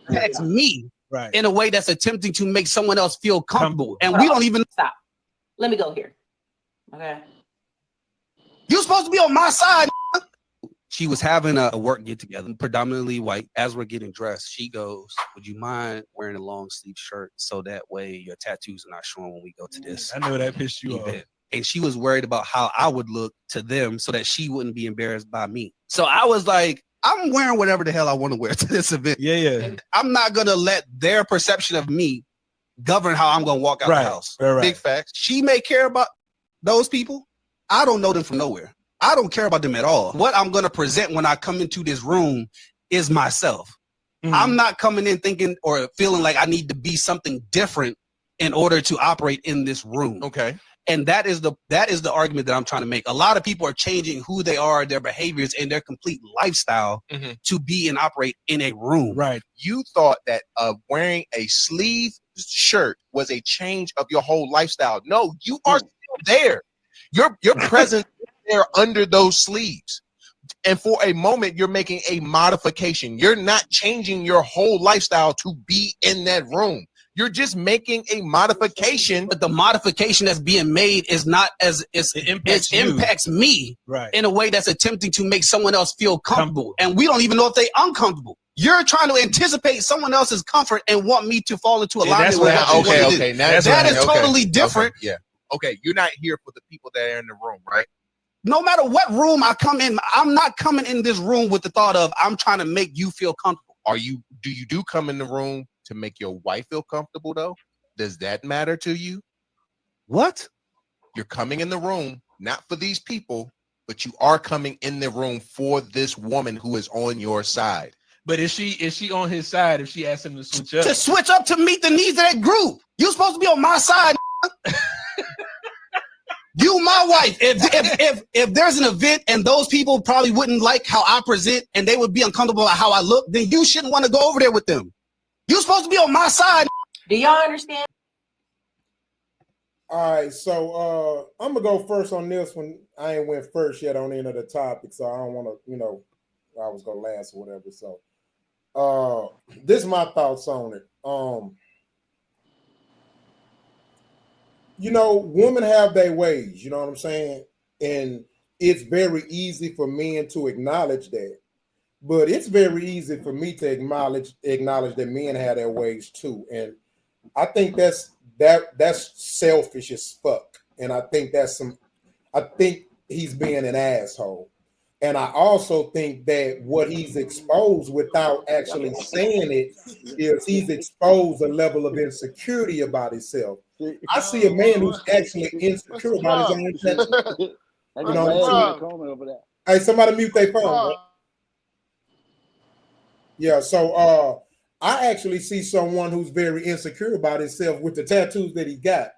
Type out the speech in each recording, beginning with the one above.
impacts me right. in a way that's attempting to make someone else feel comfortable. And we don't even stop. Let me go here. Okay. You're supposed to be on my side. She was having a work get together, predominantly white. As we're getting dressed, she goes, "Would you mind wearing a long sleeve shirt so that way your tattoos are not showing when we go to this?" I know that pissed you off. And she was worried about how I would look to them so that she wouldn't be embarrassed by me. So I was like, I'm wearing whatever the hell I want to wear to this event. Yeah. I'm not going to let their perception of me govern how I'm going to walk out the house. Right. Big facts. She may care about those people. I don't know them from nowhere. I don't care about them at all. What I'm going to present when I come into this room is myself. Mm-hmm. I'm not coming in thinking or feeling like I need to be something different in order to operate in this room. Okay. And that is the argument that I'm trying to make. A lot of people are changing who they are, their behaviors, and their complete lifestyle to be and operate in a room. Right. You thought that wearing a sleeve shirt was a change of your whole lifestyle. No, you are still there. Your presence is there under those sleeves. And for a moment, you're making a modification. You're not changing your whole lifestyle to be in that room. You're just making a modification. But the modification that's being made is not as it impacts me in a way that's attempting to make someone else feel comfortable. And we don't even know if they're uncomfortable. You're trying to anticipate someone else's comfort and want me to fall into alignment with what you want to do. That is totally different. Okay. Yeah. Okay. You're not here for the people that are in the room, right? No matter what room I come in, I'm not coming in this room with the thought of I'm trying to make you feel comfortable. Do you come in the room to make your wife feel comfortable though? Does that matter to you? What? You're coming in the room not for these people, but you are coming in the room for this woman who is on your side. But is she on his side if she asks him to switch up? To switch up to meet the needs of that group. You're supposed to be on my side. You, my wife. If there's an event and those people probably wouldn't like how I present and they would be uncomfortable about how I look, then you shouldn't want to go over there with them. You're supposed to be on my side. Do y'all understand? All right, so I'm gonna go first on this one. I ain't went first yet on any of the topics, so I don't want to, I was gonna last or whatever. So, this is my thoughts on it. Women have their ways. You know what I'm saying, and it's very easy for men to acknowledge that. But it's very easy for me to acknowledge that men have their ways too. And I think that's selfish as fuck. And I think I think he's being an asshole. And I also think that what he's exposed without actually saying it is he's exposed a level of insecurity about himself. I see a man who's actually insecure about his own tattoo. Hey, somebody mute their phone, bro. Yeah, so I actually see someone who's very insecure about himself with the tattoos that he got.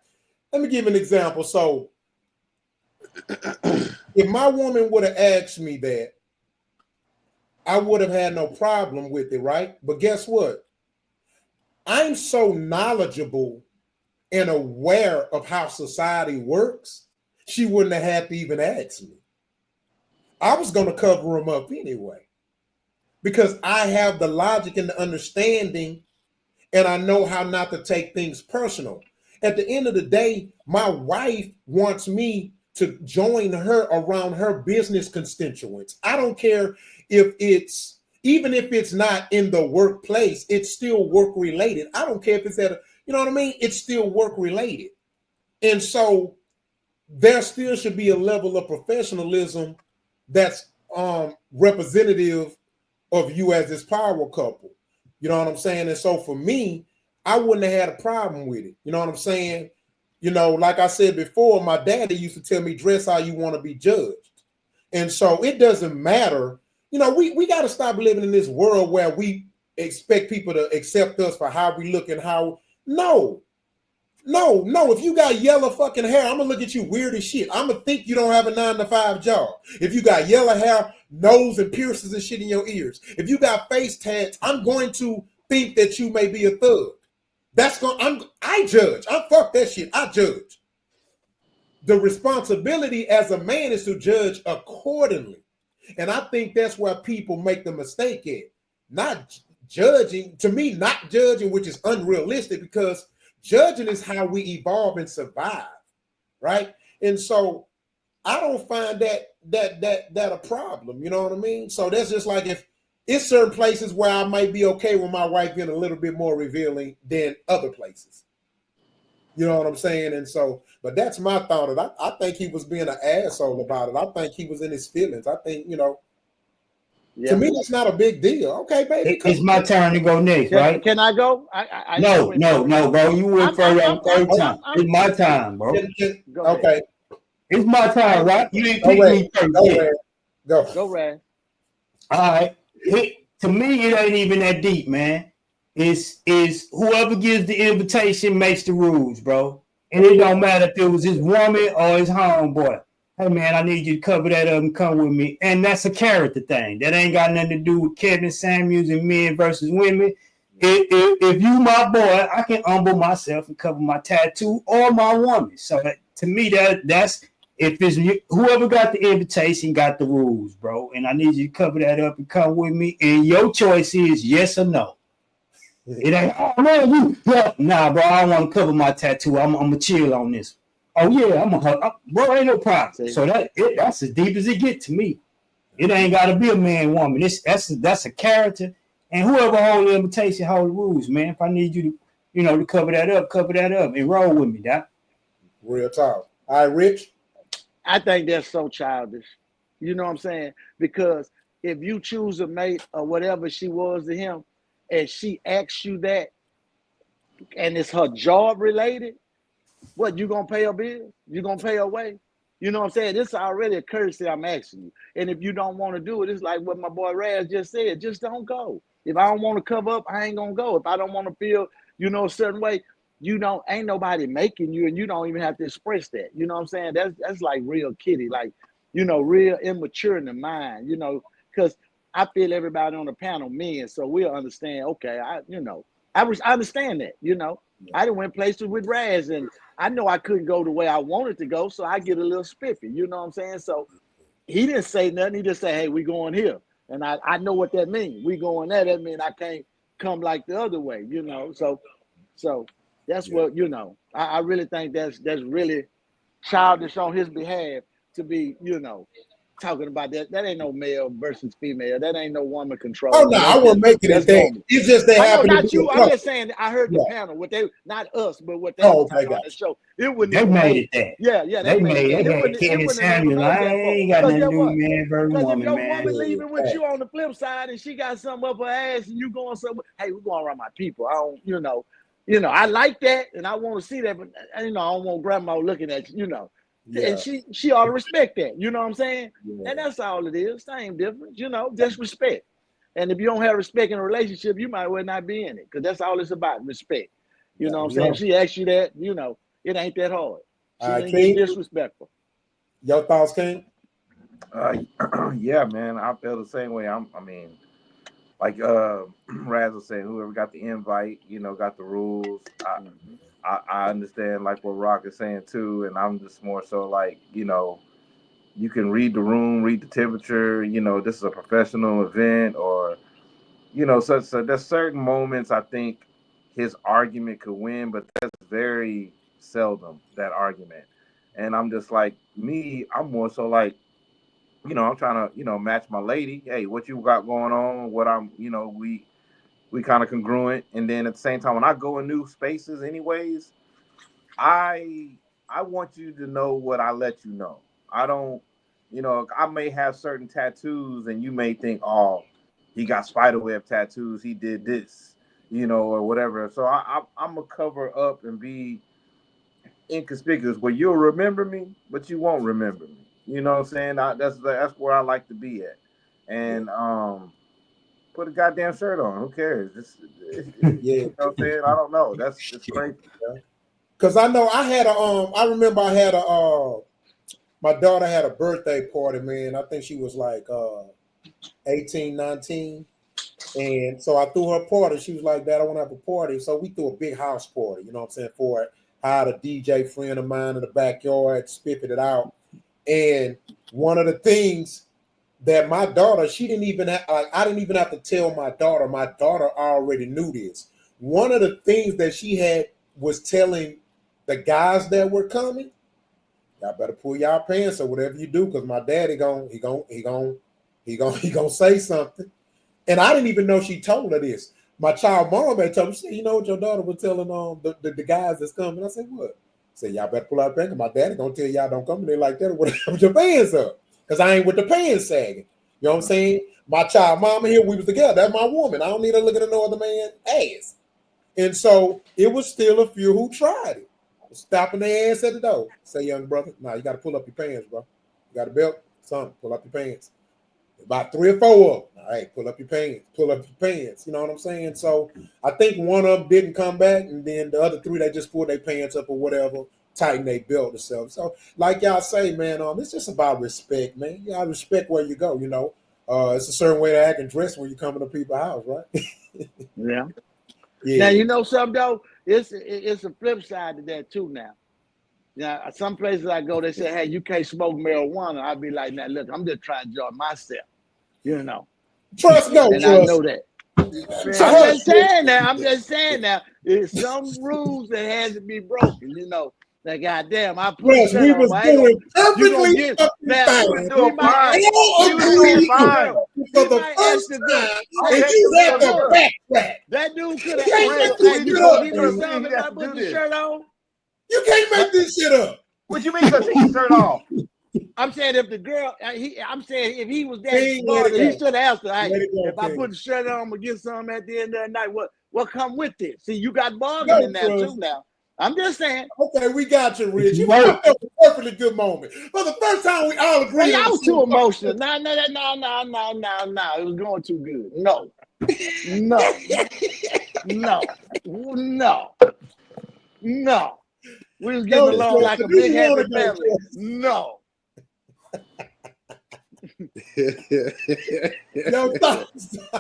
Let me give an example. So if my woman would have asked me that, I would have had no problem with it, right? But guess what? I'm so knowledgeable and aware of how society works, she wouldn't have had to even ask me. I was going to cover him up anyway. Because I have the logic and the understanding, and I know how not to take things personal. At the end of the day, my wife wants me to join her around her business constituents. I don't care even if it's not in the workplace, it's still work related. I don't care if it's you know what I mean? It's still work related. And so there still should be a level of professionalism that's representative of you as this power couple. You know what I'm saying? And so for me, I wouldn't have had a problem with it. You know what I'm saying? Like I said before, my daddy used to tell me, dress how you want to be judged. And so it doesn't matter. We got to stop living in this world where we expect people to accept us for how we look and how. No. If you got yellow fucking hair, I'm going to look at you weird as shit. I'm going to think you don't have a 9-to-5 job. If you got yellow hair, nose and piercings and shit in your ears. If you got face tats, I'm going to think that you may be a thug. I judge. I fuck that shit. I judge. The responsibility as a man is to judge accordingly. And I think that's where people make the mistake at. Not judging, to me, not judging, which is unrealistic, because judging is how we evolve and survive, right? And so I don't find that a problem, you know what I mean? So that's just like, if it's certain places where I might be okay with my wife being a little bit more revealing than other places. You know what I'm saying? And so, but that's my thought of it. I think he was being an asshole about it. I think he was in his feelings. I think, to me, that's not a big deal. Okay, baby. It's my turn to go next, right? Can I go? No, bro. You went for your third time. It's my time, bro. Okay. It's my time, right? You didn't pick me first. Go, Raz. All right. To me, it ain't even that deep, man. It's whoever gives the invitation makes the rules, bro. And it don't matter if it was his woman or his homeboy. Hey, man, I need you to cover that up and come with me. And that's a character thing. That ain't got nothing to do with Kevin Samuels and men versus women. If you my boy, I can humble myself and cover my tattoo or my woman. So to me, that's if it's whoever got the invitation got the rules, bro. And I need you to cover that up and come with me. And your choice is yes or no. It ain't, oh man, nah, bro. I don't want to cover my tattoo. I'm gonna chill on this. Oh yeah, I'm gonna hug. Bro, ain't no problem. So that's as deep as it get to me. It ain't gotta be a man, woman. That's a character. And whoever hold the invitation hold the rules, man. If I need you to, to cover that up and roll with me, doc. Real talk. All right, Rich. I think that's so childish. You know what I'm saying? Because if you choose a mate or whatever she was to him, and she asks you that, and it's her job related, what, you gonna pay her bill? You gonna pay her way? You know what I'm saying? This is already a courtesy I'm asking you. And if you don't want to do it, it's like what my boy Raz just said, just don't go. If I don't want to cover up, I ain't gonna go. If I don't want to feel, a certain way, ain't nobody making you, and you don't even have to express that. You know what I'm saying? That's like real kiddie, like, real immature in the mind, because I feel everybody on the panel men, so we'll understand. Okay, I understand that. I done went places with Raz, and I know I couldn't go the way I wanted to go, so I get a little spiffy. You know what I'm saying? So he didn't say nothing. He just said, "Hey, we going here," and I know what that means. We going there. That means I can't come like the other way. So that's what I really think that's really childish on his behalf to be talking about that. That ain't no male versus female. That ain't no woman control. Oh no, I won't make it a thing. It's just they happen to be. Not you. I'm just saying. I heard the panel. What they, not us, but what they was talking on the show. It wouldn't. They made it that. Yeah. They made it. They Kevin Samuel. I ain't got nothing to do with man versus woman, man. If your woman leaving with you on the flip side, and she got something up her ass, and you going somewhere, hey, we're going around my people. I don't, I like that, and I want to see that, but I don't want grandma looking at you, Yeah. And she ought to respect that. You know what I'm saying? Yeah. And that's all it is. Same difference. Just respect. And if you don't have respect in a relationship, you might well not be in it, because that's all it's about, respect. You know what I'm saying? If she asks you that, it ain't that hard. She ain't be disrespectful. Your thoughts, King? Yeah, man. I feel the same way. Like Raz was saying, whoever got the invite, got the rules. I understand like what Rock is saying too, and I'm just more so like, you can read the room, read the temperature, this is a professional event, or, so there's certain moments I think his argument could win, but that's very seldom, that argument. And I'm just like, I'm more so like, I'm trying to, match my lady. Hey, what you got going on? What we kind of congruent. And then at the same time, when I go in new spaces anyways, I want you to know what I let you know. I don't, I may have certain tattoos and you may think, oh, he got spiderweb tattoos, he did this, or whatever. So I'm gonna cover up and be inconspicuous where you'll remember me, but you won't remember me. You know what I'm saying? That's where I like to be at. And put a goddamn shirt on. Who cares? You know what I'm saying? I don't know. It's crazy. Because I know I had I remember I had my daughter had a birthday party, man. I think she was like 18, 19. And so I threw her a party. She was like, Dad, I want to have a party. So we threw a big house party, you know what I'm saying, for it. Hired a DJ friend of mine in the backyard, spiffing it out. And one of the things that my daughter, she didn't even have, like, I didn't even have to tell my daughter. My daughter already knew this. One of the things that she had was telling the guys that were coming, y'all better pull y'all pants or whatever you do, because my daddy gonna say something. And I didn't even know she told her this. My child mom had told me, she said, you know what your daughter was telling the guys that's coming? I said, what? I said, y'all better pull out pants, my daddy gonna tell y'all don't come in there like that or whatever with your pants up. Because I ain't with the pants sagging. You know what I'm saying? My child mama here, we was together. That's my woman. I don't need her looking at no other man's ass. And so it was still a few who tried it. Stopping their ass at the door. Say, young brother, nah, you got to pull up your pants, bro. You got a belt? Son, pull up your pants. About 3 or 4 of them. All right, pull up your pants. Pull up your pants. You know what I'm saying? So I think one of them didn't come back, and then the other 3, they just pulled their pants up or whatever, tighten their belt or something. So like y'all say, man, it's just about respect, man. You gotta respect where you go, you know. It's a certain way to act and dress when you come to people's house, right? Yeah. Yeah. Now, you know something, though? It's a flip side to that, too, now. Now, some places I go, they say, hey, you can't smoke marijuana. I'd be like, now, look, I'm just trying to enjoy myself, you know. Trust go, and trust. I know that. I'm just saying now, there's some rules that has to be broken, you know. Like, goddamn, I put yes, we was doing perfectly fine. We was fine. For the first time, and you had to backtrack. That dude could have put the shirt on. You can't make this shit up. What you mean? Because take his shirt off. I'm saying if the girl, I'm saying if he was that smart, he should have asked her, hey, if I put the shirt on, I'm gonna get something at the end of the night. What come with it? See, you got bargaining in there too now. I'm just saying. Okay, we got you, Rich. You fucked up a perfectly good moment. For the first time, we all agree. I was too emotional. No. It was going too good. No. We was getting along like a big happy family. No.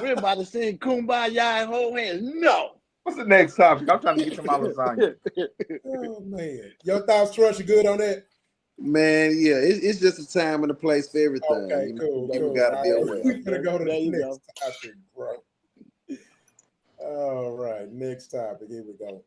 We're about to sing Kumbaya and hold hands. No. What's the next topic? I'm trying to get some lasagna. Oh man, your thoughts, Trust, you good on that? Man, yeah, it's just a time and a place for everything. Okay, cool. We gotta be aware. We're gonna go to the next topic, bro. All right, next topic. Here we go.